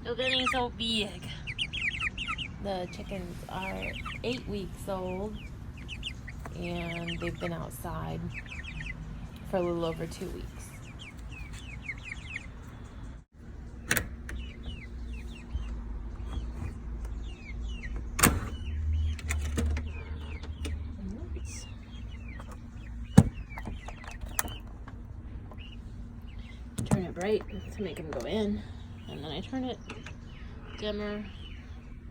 They're getting so big. The chickens are 8 weeks old, and they've been outside for a little over 2 weeks. Turn it bright to make them go in, and then I turn it dimmer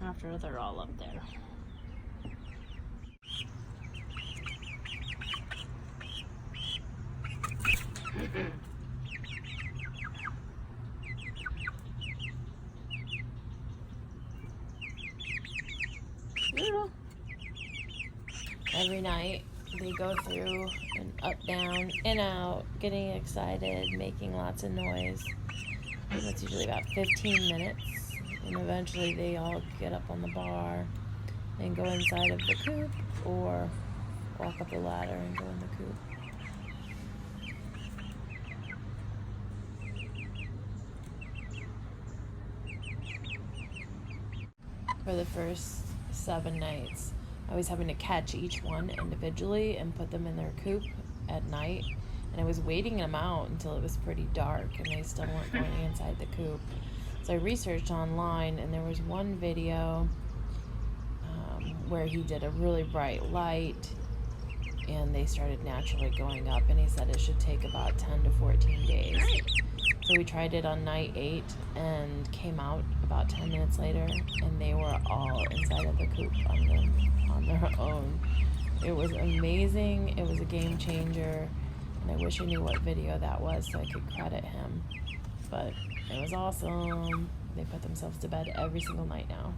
after they're all up there. Yeah. Every night they go through and up, down, in, out, getting excited, making lots of noise. And that's usually about 15 minutes. And eventually they all get up on the bar and go inside of the coop or walk up the ladder and go in the coop. For the first 7 nights, I was having to catch each one individually and put them in their coop at night. And I was waiting them out until it was pretty dark and they still weren't going inside the coop. So I researched online, and there was one video where he did a really bright light and they started naturally going up, and he said it should take about 10 to 14 days. So we tried it on night 8 and came out about 10 minutes later, and they were all inside of the coop on their own. It was amazing. It was a game changer, and I wish I knew what video that was so I could credit him. But it was awesome. They put themselves to bed every single night now.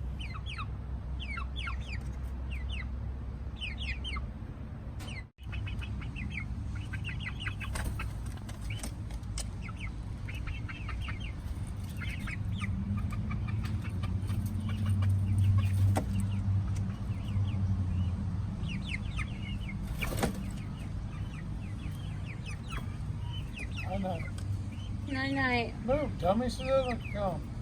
I know. Night night. Move, tell me so they don't come.